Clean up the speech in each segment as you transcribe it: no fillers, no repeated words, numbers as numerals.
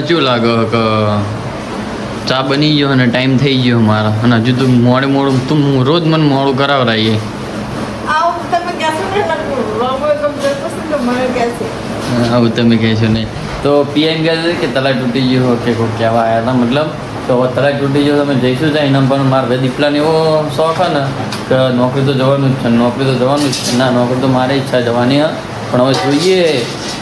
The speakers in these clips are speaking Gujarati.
શું લાગે કે ચા બની ગયો અને ટાઈમ થઈ ગયો મારો અને હજુ તું મોડું તું રોજ મને મોડું કરાવરાઈએ. આવું તમે કહેશો નહીં તો પીએમ કહે છે કે તલાઈ તૂટી ગયો કે કોઈ કહેવા આવ્યા હતા મતલબ તો તલાઈ તૂટી ગયો તમે જઈશું જાય એના પણ મારે દીપલાને એવો શોખ છે ને કે નોકરી તો જવાનું જ છે નોકરી તો જવાનું જ છે ના નોકરી તો મારી ઈચ્છા જવાની હા પણ હવે જોઈએ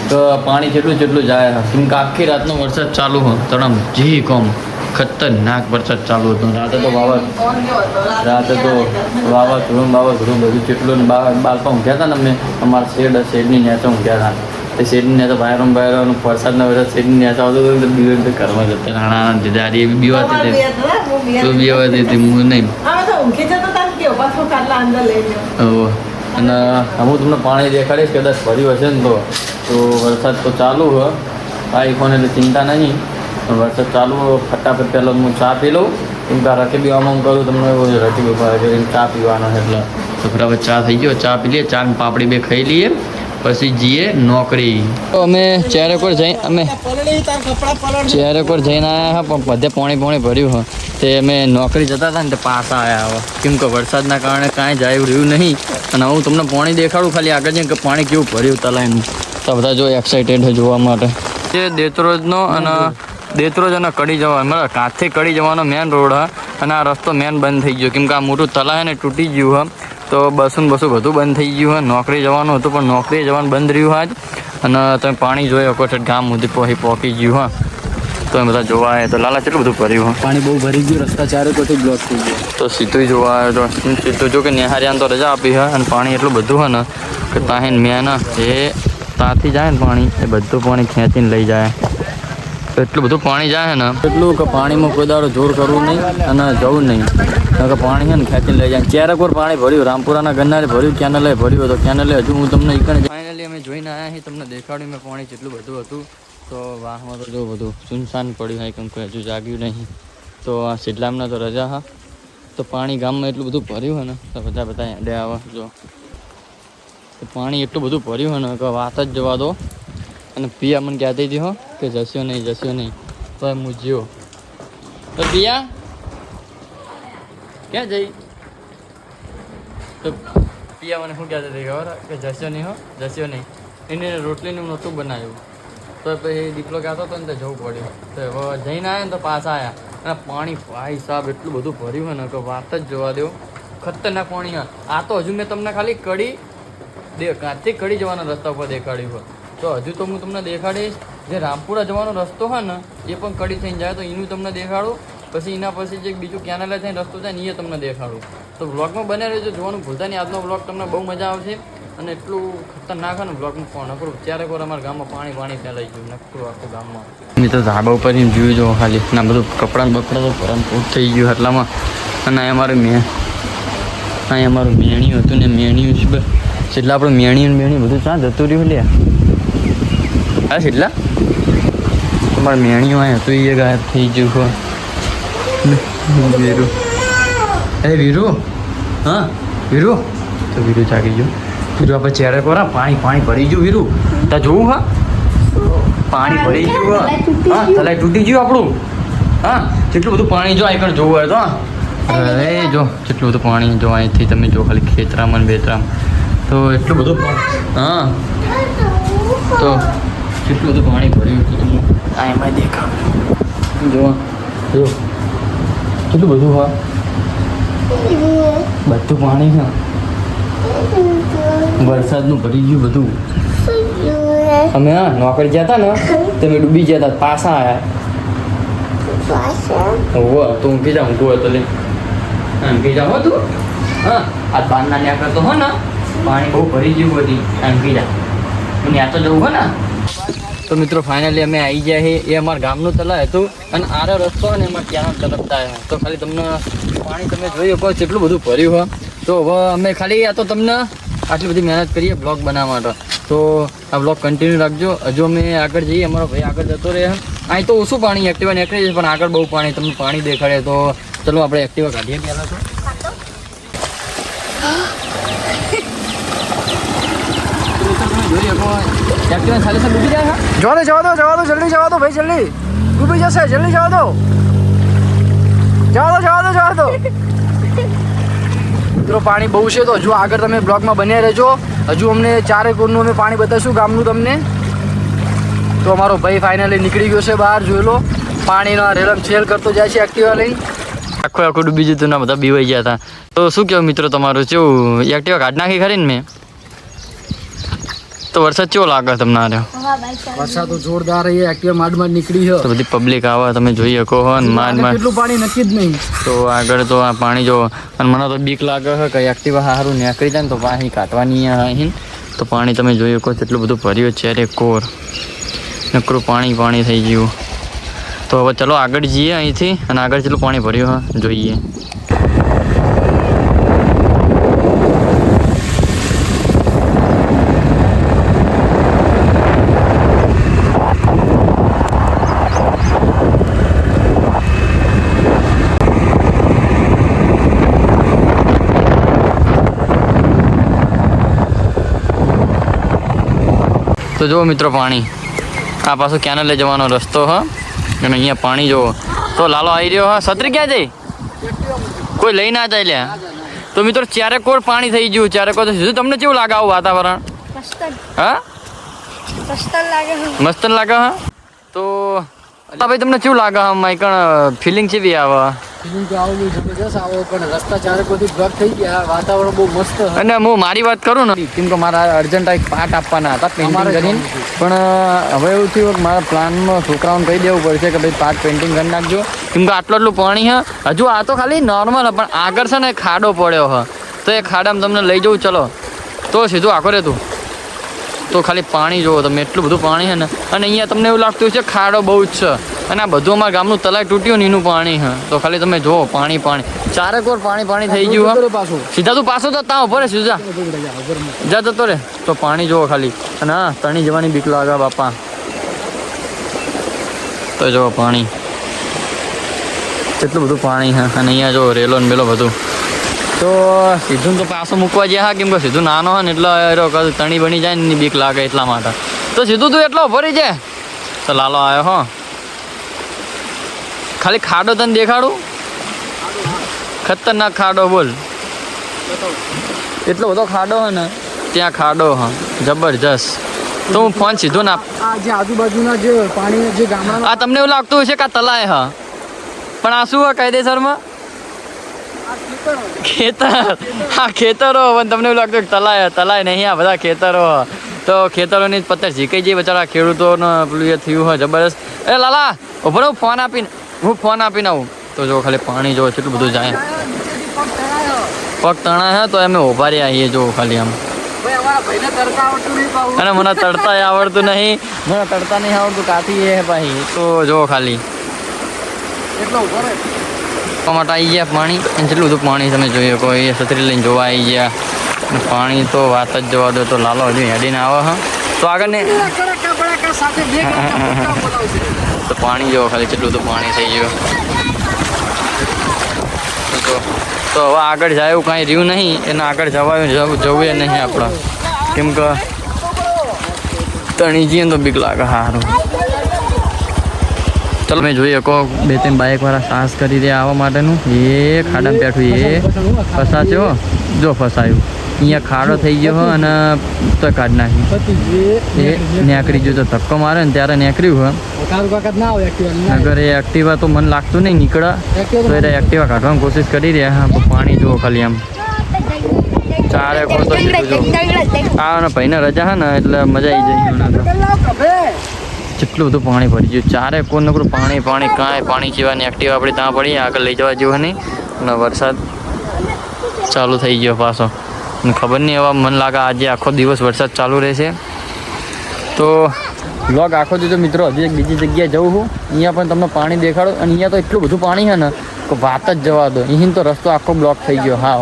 તો પાણી જેટલું જાય કેમ કે આખી રાતનો વરસાદ ચાલુ હોય તળમ જી કોમ ખતરનાક વરસાદ ચાલુ હતો રાતે તો વાવાઝોડું બધું જેટલું બાળકો ઊંઘ્યા હતા ને અમે અમારા શેડની નેચે ઊંઘ્યા હતા એ શેડની નેચે બાયરો વરસાદના વરસાદ શેડની નેચે આવતો હતો તો દિવસ કરવા જતા નાના દાદી એવી બીવાતી હતી હું નહીં અને હું તમને પાણી દેખાડીશ કદાચ ભર્યું હશે ને તો વરસાદ તો ચાલુ હોય આઈફોન એટલે ચિંતા નહીં વરસાદ ચાલુ ફટાફટ પહેલાં હું ચા પી લઉં કેમ કે રકેબી આમાં કરું તમને રકેબી કરીને ચા પીવાનો એટલે તો ફટાફટ ચા થઈ ગયો ચા પી લઈએ ચા પાપડી બે ખાઈ લઈએ પછી જઈએ નોકરી. તો અમે ચહેરે પર જઈને આવ્યા હા પણ બધે પોણી ભર્યું હોય તે અમે નોકરી જતા હતા ને તે પાછા આવ્યા હવે કેમ કે વરસાદના કારણે કાંઈ જાય રહ્યું નહીં અને હું તમને પાણી દેખાડું ખાલી આગળ જઈને કે પાણી કેવું ભર્યું તલાઈનું તો બધા જો એક્સાઇટેડ છે જોવા માટે. જે દેત્રોજનો અને કડી જવા અમારા કાંઠથી કડી જવાનો મેન રોડ હા અને આ રસ્તો મેન બંધ થઈ ગયો કેમ કે આ મોટું તલાવ ને તૂટી ગયું હા તો બસું બધું બંધ થઈ ગયું હોય નોકરી જવાનું હતું પણ નોકરી જવાનું બંધ રહ્યું હા અને તમે પાણી જોઈ શકો છો ગામ સુધી પહોંચી ગયું હા તો એ બધા જોવા આવ્યા તો લાલા કેટલું બધું ભર્યું હોય પાણી બહુ ભરી ગયું રસ્તા ચારે કોથી બ્લોક થઈ ગયો તો સીધું જોવા આવ્યો તો સીધું જો કે નિહારિયાને તો રજા આપી હોય અને પાણી એટલું બધું હોય ને કે તાહીને મેં એ ત્યાંથી જાય ને પાણી એ બધું પાણી ખેંચીને લઈ જાય એટલું બધું પાણી જાય ને એટલું કે પાણીમાં કોઈ દાડો જોર કરવું નહીં અને જવું નહીં કારણ કે પાણી છે ને ખેંચીને લઈ જાય ચેરક પર પાણી ભર્યું રામપુરાના ગન્નારે ભર્યું કેનલે ભર્યું તો કેનલે હજુ હું તમને ફાઇનલી અમે જોઈને આવ્યા છીએ તમને દેખાડ્યું મેં પાણી જેટલું બધું હતું તો વાહમાં તો જો બધું સુનસાન પડ્યું હોય કેમ કે હજુ જાગ્યું નહીં તો આ સિડલામના તો રજા હા તો પાણી ગામમાં એટલું બધું ભર્યું હોય ને તો બધા હેડે આવે જો તો પાણી એટલું બધું ભર્યું હોય ને કે વાત જ જવા દો અને પિયા મને કહેતી હતી હો કે જસ્યો નહીં તો એમ હું જ્યો તો પિયા ક્યાં જઈ તો પિયા મને શું કહેતી હતી ખબર કે જસ્યો નહીં એને રોટલીનું નહોતું બનાવ્યું તો પછી દીપલો કહેતો હતો ને તો જવું પડ્યું તો હવે જઈને આવ્યા ને તો પાછા આવ્યા અને પાણી ભાઈ સાહેબ એટલું બધું ભર્યું હોય ને કે વાત જ જોવા દો ખતરનાક પાણી હોય આ તો હજુ મેં તમને ખાલી કાંચથી કડી જવાના રસ્તા ઉપર દેખાડ્યું હોય તો હજુ તો હું તમને દેખાડીશ જે રામપુરા જવાનો રસ્તો હોય ને એ પણ કડી થઈને જાય તો એનું તમને દેખાડું પછી એના પછી જે બીજું કેનાલે થઈને રસ્તો થાય ને એ તમને દેખાડું તો બ્લોગમાં બને રહેજો જોવાનું ભૂલતા નહીં આજનો બ્લોગ તમને બહુ મજા આવશે અને એટલું ખતરનાક હોય ને બ્લોગમાં ફોન નકરું ત્યારે કોઈ અમારા ગામમાં પાણી ફેલાઈ ગયું નકરું આખું ગામમાં મેં તો ધાબા ઉપર જોયું જો ખાલી ના બધું કપડાં તો ભરત થઈ ગયું એટલામાં અને અમારું મેણિયું હતું ને મેણિયું છે એટલે આપણે મેણિયું બધું ક્યાં જતું રહ્યું લે હા કેટલા તમારે મેણિયું આવ્યા હતું એ ગાયબ થઈ ગયું હો વીરુ વીરુ હા વીરુ તો વીરુ જાગી ગયું વીરુ આપણે ચહેરા પર પાણી ભરી ગયું વીરુ ત્યાં જોવું હા પાણી ભરી ગયું હા તલાઈ તૂટી ગયું આપણું હા કેટલું બધું પાણી જો અહીં જોવું હોય તો અરે જો કેટલું બધું પાણી જો અહીંથી તમે જો ખાલી ખેતરામાં બેતરામાં તો એટલું બધું હા તો કેટલું બધું પાણી ભર્યું હતું આ એમાં દેખાવ જો કેટલું બધું હા બધું પાણી છે વરસાદનું ભરી ગયું બધું અમે હા નોકરી ગયા હતા ને તમે ડૂબી ગયા હતા પાછા આવ્યા હોવ તો ઊંઘી જા ઊંઘું હોય તો લે ઊંઘી જા હો તું હા આ બારના ન્યા કરતો હો ને પાણી બહુ ભરી ગયું બધી ઊંઘી જા હું ન્યા તો જવું હો ને તો મિત્રો ફાઇનલી અમે આવી ગયા છીએ એ અમારા ગામનું તલાવ હતું અને આરો રસ્તો અને એમાં ક્યાં તરફ આવ્યા તો ખાલી તમને પાણી તમે જોઈ શકો કેટલું બધું ભર્યું હોય તો હવે અમે ખાલી આ તો તમને આટલી બધી મહેનત કરીએ બ્લોગ બનાવવા માટે તો આ બ્લોગ કન્ટિન્યુ રાખજો હજુ અમે આગળ જઈએ અમારો ભાઈ આગળ જતો રહે અહીં તો ઓછું પાણી એક્ટિવા નીકળી જશે પણ આગળ બહુ પાણી તમને પાણી દેખાડે તો ચલો આપણે એક્ટિવા કાઢીએ પહેલાં તો જોઈ શકો એક્ટિવા ખાલી ડૂબી જાય જવા દો જલ્દી જવા દો ભાઈ જલ્દી ડૂબી જશે, જલ્દી જવા દો. મિત્રો પાણી બહુ છે, તો હજુ આગળ તમે બ્લોગમાં બન્યા રહેજો. હજુ અમને 4 કોરનું અમે પાણી બતાવીશું ગામનું તમને. તો અમારો ભાઈ ફાઇનલી નીકળી ગયો છે બહાર, જોઈ લો. પાણીનો રેલમ છેલ કરતો જાય છે એક્ટિવા લઈને. આખું ડૂબી જતું ને બધા બીવાઈ ગયા હતા. તો શું કહો મિત્રો તમારું કેવું એક્ટિવા કાઢ નાખી ખરી ને મેં? તો વરસાદ કેવો લાગે તમને આ રહ્યો? વરસાદ તો જોરદાર રહી, એક્ટિવા માંડ નીકળી છે. તો બધી પબ્લિક આવે તમે જોઈ શકો હો ને માંડ કેટલું પાણી નક્કી જ નહીં. તો આગળ તો આ પાણી જો, અને મને તો બીક લાગે છે કે એક્ટિવા સારું નીકળી જાય ને તો પાણી કાઢવાની અહીં. તો પાણી તમે જોઈ શકો એટલું બધું ભર્યું છે રે કોર, નકરું પાણી થઈ ગયું. તો હવે ચલો આગળ જઈએ અહીંથી, અને આગળ કેટલું પાણી ભર્યું હા જોઈએ. તો જુઓ મિત્રો પાણી, આ પાછું કેનાલે જવાનો રસ્તો હ, અને અહીંયા પાણી જુઓ. તો લાલો આવી રહ્યો હા. છત્રી ક્યાં જઈ? કોઈ લઈ ના જાય લ્યા. તો મિત્રો 4 કોર પાણી થઈ ગયું. 4 કોર સીધું. તમને કેવું લાગે આવું વાતાવરણ? હા મસ્ત લાગે હા. તો ભાઈ તમને કેવું લાગે હા? માઈકણ ફિલિંગ કેવી આવે? ફિલિંગ તો આવું જબરજસ્ત આવો, પણ રસ્તા 4 કોરથી બ્લોક થઈ ગયા. વાતાવરણ બહુ મસ્ત. અને હું મારી વાત કરું ને, કેમ કે મારા અર્જન્ટ એક પાર્ટ આપવાના હતા પેઇન્ટિંગ કરીને, પણ હવે એવું થયું કે મારા પ્લાનમાં છોકરાઓને કહી દેવું પડશે કે ભાઈ પાર્ટ પેઇન્ટિંગ કરી નાખજો, કેમ કે આટલું પાણી હે. હજુ આ તો ખાલી નોર્મલ, પણ આગળ છે ને ખાડો પડ્યો હ. તો એ ખાડામાં તમને લઈ જવું ચલો, તો સીધું આખો રે તું. તો ખાલી પાણી જુઓ તમે, એટલું બધું પાણી છે ને. અને અહીંયા તમને એવું લાગતું છે ખાડો બહુ જ છે, અને આ બધું અમારા ગામનું તલાઈ તૂટ્યું ને એનું પાણી છે. તો ખાલી તમે જુઓ પાણી 4 કોર પાણી થઈ ગયું. સીધા તું પાછો તો ત્યાં ઉભો રે, સીધા જા જતો રે. તો પાણી જુઓ ખાલી, અને હા તણી જવાની બીક લાગે બાપા. તો જુઓ પાણી કેટલું બધું પાણી છે. અને અહીંયા જો રેલો ને બેલો બધું. તો સીધું તો પાછું મૂકવા ગયા હા, કેમ કે સીધું નાનો હોય ને એટલે તણી બની જાય ને બીક લાગે એટલા માટે. તો સીધું તું એટલો ભરી જાય. તો લાલો આવ્યો હો. ખાલી ખાડો તને દેખાડું, ખતરનાક ખાડો બોલ. એટલો બધો ખાડો હે ને, ત્યાં ખાડો હા જબરજસ્ત. તો હું ફોન સીધો ના, જે આજુબાજુના જે પાણી જે ગામડા, આ તમને એવું લાગતું હશે કે આ તલાય હા, પણ આ શું હોય કાયદેસરમાં? ખેતર. હા ખેતરો. પણ તમને એવું લાગતું કે તલાય નહીં, આ બધા ખેતરો. તો ખેતરોની પત્તર ઝીકાઈ જઈ બચારા ખેડૂતોને પેલું એ થયું હોય જબરદસ્ત. એ લાલા ઉભો હું ફોન આપીને આવું. તો જો ખાલી પાણી જો કેટલું બધું જાય. પગ તણા હે તો અમે ઉભા રહ્યા આવીએ જો ખાલી આમ. અને મને તરતા આવડતું નહીં, કાથી એ ભાઈ. તો જો ખાલી માટે આવી ગયા પાણી, અને જેટલું બધું પાણી તમે જોઈ શકો. એ છત્રી લઈને જોવા આવી ગયા. પાણી તો વાત જ જવા દો. તો લાલો હજુ હેડીને આવે હા. તો આગળ ને તો પાણી જોવો ખાલી કેટલું બધું પાણી થઈ ગયું. તો હવે આગળ જાય એવું કાંઈ રહ્યું નહીં, એને આગળ જવું એ નહીં આપણે, કેમ કે તણી જઈએ તો બીક લાગે સારું. ચલો મેં જોઈએ કહો 2-3 બાઇકવાળા સાહસ કરી રહ્યા આવવા માટેનું. એ ખાડામાં બેઠું એ ફસાશે હો. જો ફસાયું અહીંયા ખાડો થઈ ગયો હોય, અને તો કાઢ નાખી એ નેકળી ગયું. તો ધક્કો મારે ને ત્યારે નેકળ્યું હોય. અગર એ એક્ટિવા તો મને લાગતું નહીં નીકળે, તો એ એક્ટિવા કાઢવાની કોશિશ કરી રહ્યા. હા પાણી જુઓ ખાલી આમ 4 કોર તો આ ભાઈને રજા હે ને એટલે મજા આવી જાય. કેટલું બધું પાણી ભરી ગયું. 4 કોર નકરું પાણી કાંઈ પાણી સિવાયની એક્ટિવા આપણી ત્યાં પડી, આગળ લઈ જવા જેવું નહીં. અને વરસાદ ચાલુ થઈ ગયો પાછો, અને ખબર નહીં હવે મને લાગે આજે આખો દિવસ વરસાદ ચાલુ રહેશે. તો બ્લોગ આખો દીધો મિત્રો. હજી એક બીજી જગ્યાએ જવું છું, અહીંયા પણ તમને પાણી દેખાડો. અને અહીંયા તો એટલું બધું પાણી છે ને કે વાત જ જવા દો. અહીં તો રસ્તો આખો બ્લોક થઈ ગયો. હા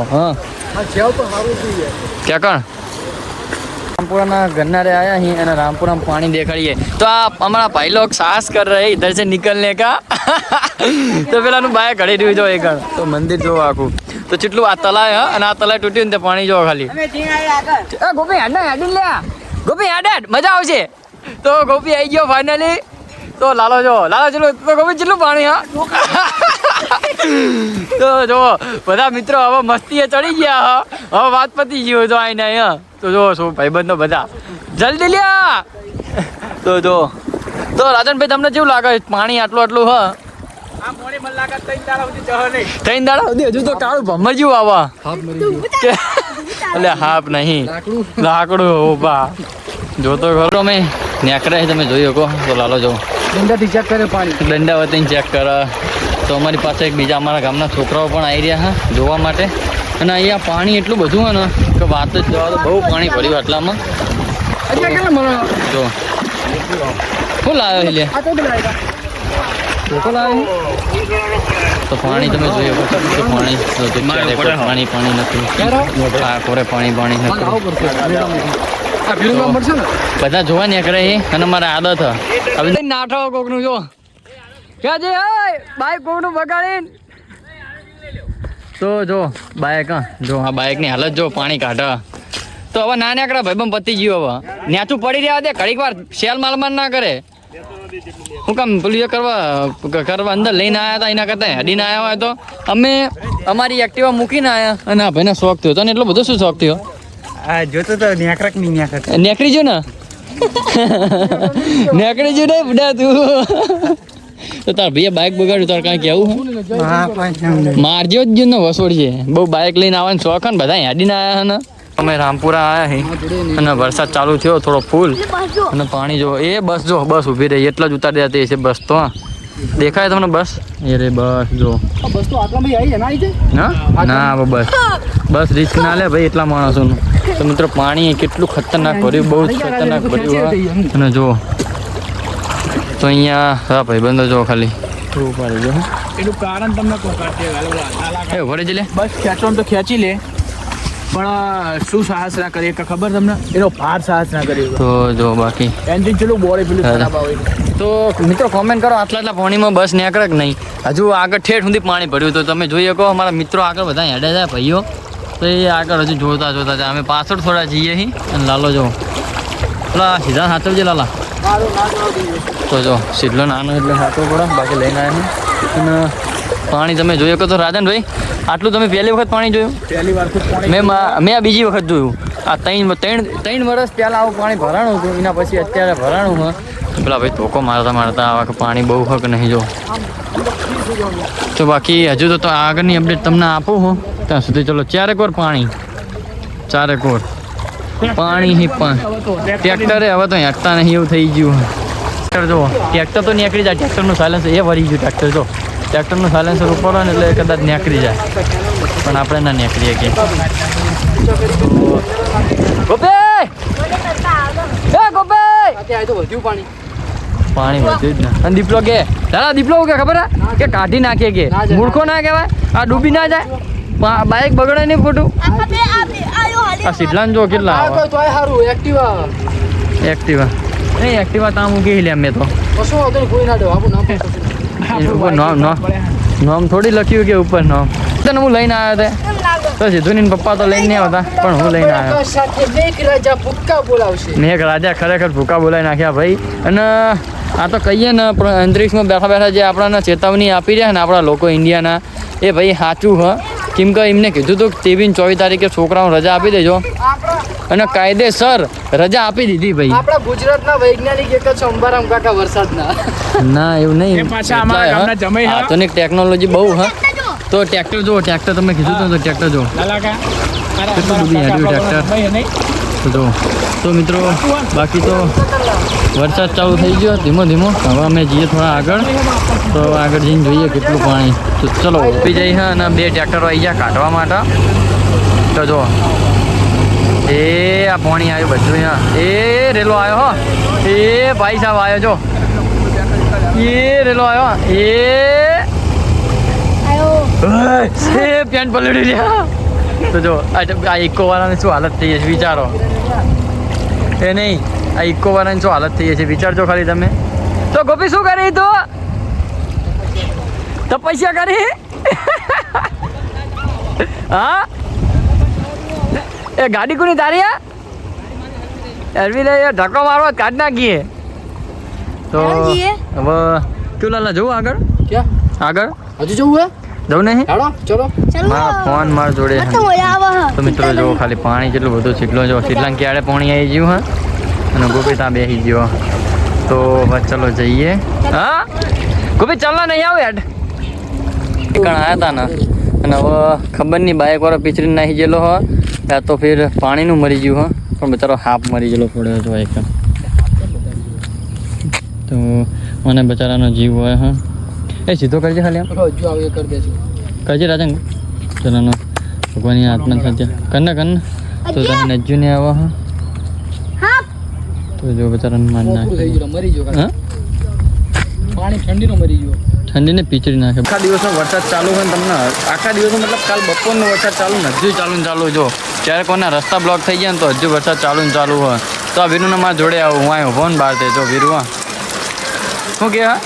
ક્યાં કણ रामपुरा गन्ना रे आया ही અને રામપુરા પાણી દેખાડીએ. તો આ અમારા ભાઈ લોગ સાહસ કર રહે इधर से निकलने का. તો પેલાનું બાય ઘડી રહ્યું જો એક તો મંદિર જો આખું તો કેટલું આ તલાય હ અને આ તલાય તૂટ્યું ને તે પાણી જો ખાલી. એ ગોપી હેડ લે ગોપી હેડ મજા આવશે. તો ગોપી આવી ગયો ફાઇનલી. તો તો લાલો ચેલું તો ખબર કેટલું પાણી હા તો જો બધા મિત્રો હવે મસ્તીએ ચડી ગયા હવે વાત પતી ગયો તો આઈને અહીંયા તો જો શું ભાઈબંધો બધા જલ્દી લ્યા તો જો તો રાજનભાઈ તમને કેવું લાગે પાણી આટલું હા ત્રણ દાડા સુધી હજુ તો કાળું ભમર જેવું આવા એટલે હાપ નહીં લાકડું બા જોતો ખરો અમે નેકરા તમે જોઈ શકો તો લાલો જો દંડાથી ચેક કરે પાણી દંડા વતીને ચેક કરે તો અમારી પાસે એક બીજા અમારા ગામના છોકરાઓ પણ આવી રહ્યા હા જોવા માટે અને અહીંયા પાણી એટલું બધું હોય ને કે વાત જ જવા તો બહુ પાણી ભર્યું આટલામાં જો શું લાવ્યો લે તો પાણી તમે જોઈ શકો છો પાણી પાણી નથી કોરે પાણી નથી બધા જોવા નીકળે અને મારે આદત હવે નાઠો કોકનું જો ક્યાં છે બાઈક કોકનું બગાડીને તો જો બાઈક જો આ બાઈકની હાલત જો પાણી કાઢે તો હવે ના નીકળે ભાઈ પતી ગયું હવે ન્યાચું પડી રહ્યા દે ઘડીક વાર શેલ માલમાન ના કરે હું કામ પેલું કરવા અંદર લઈને આવ્યા હતા એના કરતા હેડીને આવ્યા હોય તો અમે અમારી એક્ટિવા મૂકીને આવ્યા અને આ ભાઈને શોખ થયો તને એટલો બધો શું શોખ થયો જોતો તો નેકરી જો ને નેકરી જો ને બડા તું તો તાર ભાઈએ બાઇક બગાડ્યું તાર કાંઈ કેવું મારજો જ ને વસોડ છે બહુ બાઇક લઈને આવવાનો શોખ ને બધા હેડીને આવ્યા ને અમે રામપુરા આવ્યા છીએ અને વરસાદ ચાલુ થયો થોડો ફૂલ અને પાણી જો એ બસ ઊભી રહી એટલા જ ઉતારી દેતી છે બસ તો દેખાય તમને બસ એ રે બસ જો ના બસ રિસ્ક ના લે ભાઈ એટલા માણસોનું તો મિત્રો પાણી કેટલું ખતરનાક ભર્યું બહુ જ ખતરનાક ભર્યું અને જો તો અહીંયા હા ભાઈ બંધો જો ખાલી એનું કારણ તમને ભરે છે લે બસ ખેંચવાનું તો ખેંચી લે પણ શું સાહસ ના કરીએ કે ખબર તમને એનો ભાર સાહસ ના કરીએ તો જો બાકી એન્જિન ચેલું બોડી પેલું ખરાબ આવે તો મિત્રો કોમેન્ટ કરો આટલા પાણીમાં બસ નીકળે કે નહીં હજુ આગળ ઠેઠ સુધી પાણી ભર્યું તો તમે જોઈ શકો અમારા મિત્રો આગળ બધા હેડે જાય ભાઈઓ તો એ આગળ હજુ જોતા જાય અમે પાછળ થોડા જઈએ છીએ અને લાલો જો પેલા સીધા સાચવજે લાલા તો જો સીધલો નાનો એટલે સાચવો પડે બાકી લઈને આવ્યા અને પાણી તમે જોઈ શકો તો રાજનભાઈ આટલું તમે પહેલી વખત પાણી જોયું પહેલી વાર મેં આ બીજી વખત જોયું આ ત્રણ વર્ષ પહેલાં આવું પાણી ભરાણું હતું એના પછી અત્યારે ભરાણું હોય પેલા ભાઈ ધોકો મારતા આવા કે પાણી બહુ હક નહીં જો તો બાકી હજુ તો આગળની અપડેટ તમને આપું હું ત્યાં સુધી ચલો ચારેક પાણી પણ ટ્રેક્ટરે હવે તો હેઠતા નહીં એવું થઈ ગયું ટ્રેક્ટર જો ટ્રેક્ટર તો નીકળી જાય ટ્રેક્ટરનું સાયલેન્સર એ વળી ગયું ટ્રેક્ટરનું સાયલેન્સર ઉપર હોય ને એટલે કદાચ નીકળી જાય પણ આપણે ના નીકળીએ કે પાણી વધ્યું જ ને અને દીપલો કે દાદા દીપલો કે ખબર કે કાઢી નાખીએ કે મૂર્ખો ના કહેવાય આ ડૂબી ના જાય બાઇક બગડે નહીં ખોટું આ સીધલાન જો કેટલા એક્ટિવા નહીં એક્ટિવા ત્યાં મૂકી લે મેં તો ઉપર નામ થોડી લખ્યું કે ઉપર નામ તને હું લઈને આવ્યો હતા તો સિદ્ધુની પપ્પા તો લઈને નહીં આવતા પણ હું લઈને આવ્યો મેઘ રાજા ખરેખર ભૂકા બોલાવી નાખ્યા ભાઈ અને આ તો કહીએ ને અંતરિક્ષમાં બેઠા જે આપણને ચેતવણી આપી રહ્યા ને આપણા લોકો ઇન્ડિયાના એ ભાઈ સાચું હ કેમ કે એમને કીધું હતું 23-24 તારીખે છોકરાઓને રજા આપી દેજો અને કાયદેસર રજા આપી દીધી ભાઈ આપણા ગુજરાતના વૈજ્ઞાનિક એક જ અંબારામ કાકા વરસાદના ના એવું નહીં આધુનિક ટેકનોલોજી બહુ હા તો ટ્રેક્ટર જો ટ્રેક્ટર તમે કીધું તો ટ્રેક્ટર જો કેટલું ડૂબી હાડ્યું ટ્રેક્ટર જો તો મિત્રો બાકી તો વરસાદ ચાલુ થઈ ગયો ધીમો હવે અમે જઈએ થોડા આગળ તો આગળ જઈને જોઈએ કેટલું પાણી તો ચલો ઊભી જઈ હા અને 2 ટ્રેક્ટરો આવી ગયા કાઢવા માટે તો જો એ આ પાણી આવ્યું બધું અહીંયા એ રેલો આવ્યો હો એ ભાઈ સાહેબ આવ્યો જો એ રેલો આવ્યો એ પેન્ટ પલળી રહ્યા તો જો આ ઇકો વાળાને શું હાલત થઈ છે વિચારો એ નહીં આ ઇકો વાળાની શું હાલત થઈ છે વિચારજો ખાલી તમે તો ગોપી શું કરી તો પૈસા કરી હા એ ગાડી કોની તારી એરવી લે ધક્કો મારવા કાઢ નાખીએ તો હવે કેવું લાલા જવું આગળ ક્યાં આગળ હજુ જવું હે જવું નહીં હેડો ચલો મારા ફોન માર જોડે છે. તો મિત્રો જો ખાલી પાણી કેટલું બધું છીટલો જો શીતલાંગ ક્યારે પાણી આવી ગયું હા અને ગોપી ત્યાં બેસી ગયો તો બસ ચલો જઈએ હા ગોપી ચાલો નહીં આવ યાર કણ આવ્યા હતા ને અને હવે ખબર નહીં બાઇક વાળો પીછડીને નાખી ગયેલો હો યા તો ફિર પાણીનું મરી ગયું હો પણ બચારો હાફ મરી ગયેલો પડ્યો હતો એક તો મને બચારાનો જીવ હોય હા એ સીધો કરજે ખાલી આમ હજુ આવે કરી દેજો કરજે રાજંગ ચલાનો ભગવાનની આત્મા સાથે કરના તો તને નજ્જુ ને આવા હા તો જો બચારાને માર થઈ નાખે ગયો મરી ગયો હા પાણી ઠંડીનો મરી ગયો ઠંડીને પીચડી નાખે આખા દિવસનો વરસાદ ચાલુ હોય ને તમને આખા દિવસનો મતલબ કાલ બપોરનો વરસાદ ચાલુ ને હજુ ચાલુ ને ચાલુ જો ત્યારે કોઈના રસ્તા બ્લોક થઈ ગયા ને તો હજુ વરસાદ ચાલુ ને ચાલુ હોય તો આ વીરુને મારા જોડે આવું હું અહીં ઉભો ને બહાર તે જો વીરુ હા શું કે હા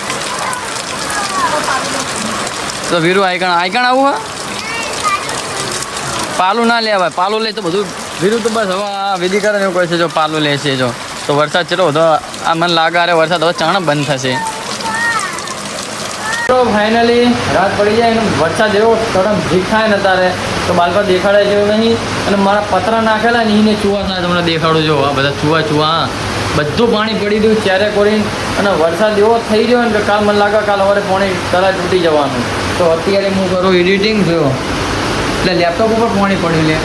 તો વીરુ આઈકણ આવું હા પાલું ના લેવાય પાલું લે તો બધું વીરુ તો બસ હવે આ વિધિ કરે એવું કહે છે જો પાલું લે છે જો તો વરસાદ ચલો બધો આ મને લાગે અરે વરસાદ હવે ચાણ બંધ થશે તો ફાઇનલી રાત પડી જાય અને વરસાદ એવો થોડા ભીખ થાય ને તારે તો બાલપા દેખાડાય જેવું નહીં અને મારા પતરા નાખેલા ને એને ચૂવા થાય તમને દેખાડું જો આ બધા ચૂવા હા બધું પાણી પડી ગયું ચારે કોરીને અને વરસાદ એવો થઈ ગયો ને કે કાલ મને લાગે કાલ સવારે પાણી તળા તૂટી જવાનું તો અત્યારે હું કરું એડિટિંગ થયો એટલે લેપટોપ ઉપર પાણી પડ્યું લે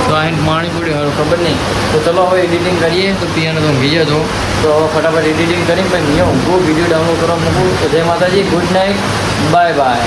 તો અહીં પાણી પડ્યું હવે ખબર નહીં તો ચલો હવે એડિટિંગ કરીએ તો પિયાનો તો ઊંઘી જતો તો હવે ફટાફટ એડિટિંગ કરીને પછી અહીંયા ઊંઘું વિડીયો ડાઉનલોડ કરવા મૂકું તો જય માતાજી ગુડ નાઇટ બાય બાય